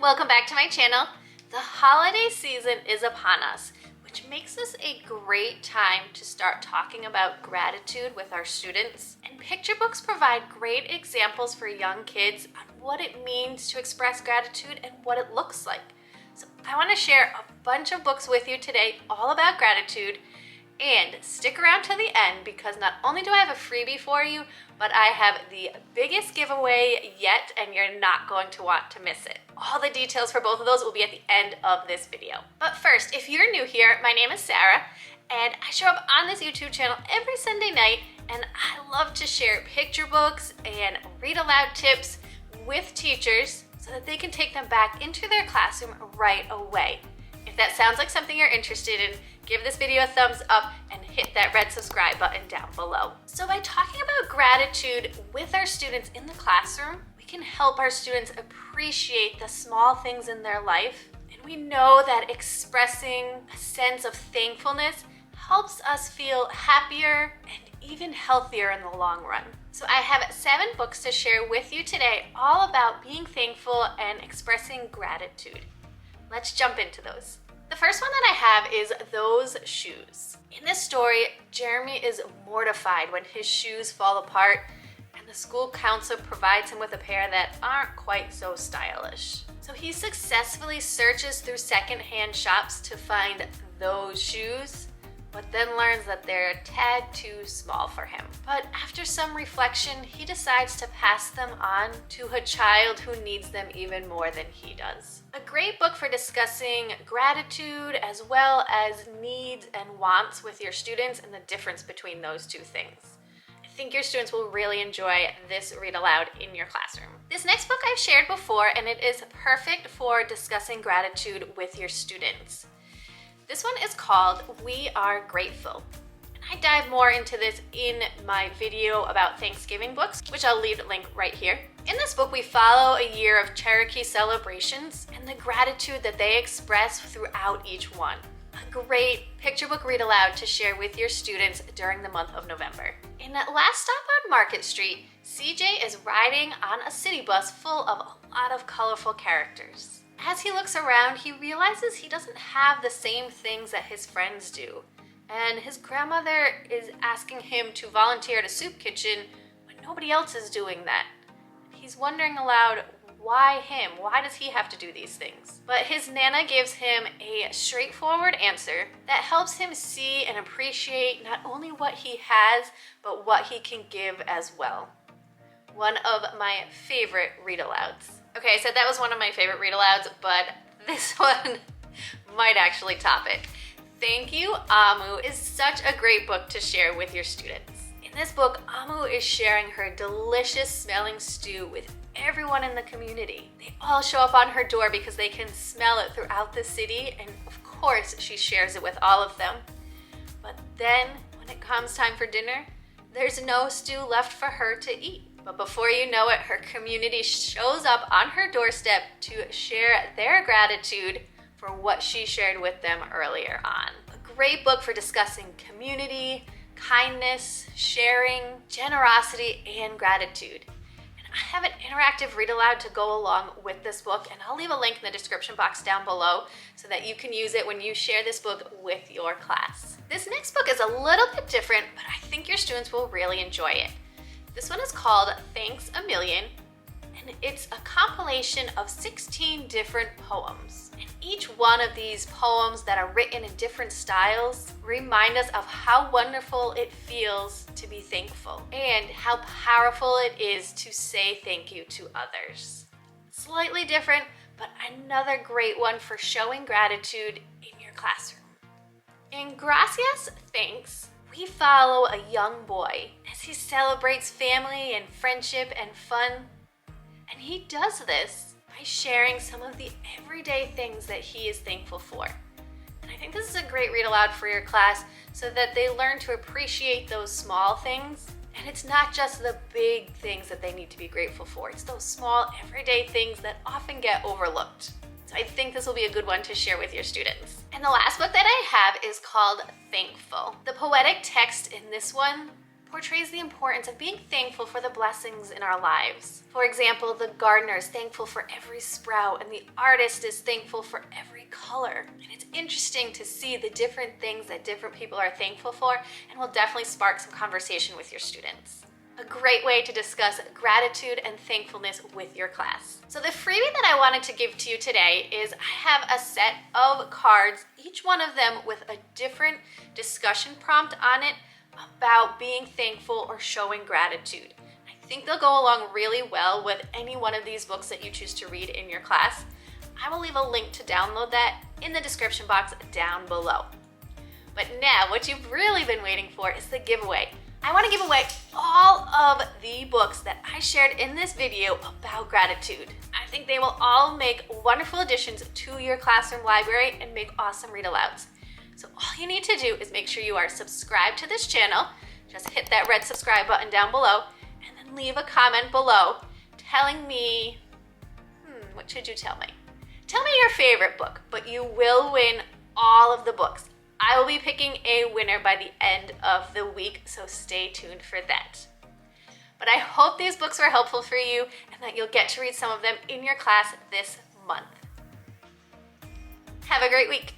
welcome back to my channel. The holiday season is upon us, which makes this a great time to start talking about gratitude with our students. And picture books provide great examples for young kids on what it means to express gratitude and what it looks like. So I want to share a bunch of books with you today all about gratitude. And stick around to the end because not only do I have a freebie for you, but I have the biggest giveaway yet and you're not going to want to miss it. All the details for both of those will be at the end of this video. But first, if you're new here, my name is Sarah and I show up on this YouTube channel every Sunday night and I love to share picture books and read aloud tips with teachers so that they can take them back into their classroom right away. If that sounds like something you're interested in, give this video a thumbs up and hit that red subscribe button down below. So by talking about gratitude with our students in the classroom, we can help our students appreciate the small things in their life. And we know that expressing a sense of thankfulness helps us feel happier and even healthier in the long run. So I have 7 books to share with you today, all about being thankful and expressing gratitude. Let's jump into those. The first one that I have is Those Shoes. In this story, Jeremy is mortified when his shoes fall apart and the school counselor provides him with a pair that aren't quite so stylish. So he successfully searches through secondhand shops to find those shoes, but then learns that they're a tad too small for him. But after some reflection, he decides to pass them on to a child who needs them even more than he does. A great book for discussing gratitude as well as needs and wants with your students and the difference between those two things. I think your students will really enjoy this read aloud in your classroom. This next book I've shared before and it is perfect for discussing gratitude with your students. This one is called We Are Grateful. And I dive more into this in my video about Thanksgiving books, which I'll leave the link right here. In this book, we follow a year of Cherokee celebrations and the gratitude that they express throughout each one. A great picture book read aloud to share with your students during the month of November. In that last stop on Market Street, CJ is riding on a city bus full of a lot of colorful characters. As he looks around, he realizes he doesn't have the same things that his friends do. And his grandmother is asking him to volunteer at a soup kitchen when nobody else is doing that. He's wondering aloud, why him? Why does he have to do these things? But his Nana gives him a straightforward answer that helps him see and appreciate not only what he has, but what he can give as well. One of my favorite read-alouds. Okay, I said that was one of my favorite read-alouds, but this one might actually top it. Thank You, Amu is such a great book to share with your students. In this book, Amu is sharing her delicious smelling stew with everyone in the community. They all show up on her door because they can smell it throughout the city, and of course she shares it with all of them. But then, when it comes time for dinner, there's no stew left for her to eat. But before you know it, her community shows up on her doorstep to share their gratitude for what she shared with them earlier on. A great book for discussing community, kindness, sharing, generosity, and gratitude. And I have an interactive read aloud to go along with this book, and I'll leave a link in the description box down below so that you can use it when you share this book with your class. This next book is a little bit different, but I think your students will really enjoy it. This one is called Thanks a Million, and it's a compilation of 16 different poems. And each one of these poems that are written in different styles remind us of how wonderful it feels to be thankful and how powerful it is to say thank you to others. Slightly different, but another great one for showing gratitude in your classroom. In Gracias Thanks, we follow a young boy as he celebrates family and friendship and fun. And he does this by sharing some of the everyday things that he is thankful for. And I think this is a great read aloud for your class so that they learn to appreciate those small things. And it's not just the big things that they need to be grateful for. It's those small everyday things that often get overlooked. So I think this will be a good one to share with your students. And the last book that I have is called Thankful. The poetic text in this one portrays the importance of being thankful for the blessings in our lives. For example, the gardener is thankful for every sprout, and the artist is thankful for every color. And it's interesting to see the different things that different people are thankful for, and will definitely spark some conversation with your students. A great way to discuss gratitude and thankfulness with your class. So the freebie that I wanted to give to you today is I have a set of cards, each one of them with a different discussion prompt on it about being thankful or showing gratitude. I think they'll go along really well with any one of these books that you choose to read in your class. I will leave a link to download that in the description box down below. But now, what you've really been waiting for is the giveaway. I want to give away all of the books that I shared in this video about gratitude. I think they will all make wonderful additions to your classroom library and make awesome read-alouds. So all you need to do is make sure you are subscribed to this channel. Just hit that red subscribe button down below and then leave a comment below telling me, what should you tell me? Tell me your favorite book, but you will win all of the books. I will be picking a winner by the end of the week, so stay tuned for that. But I hope these books were helpful for you and that you'll get to read some of them in your class this month. Have a great week.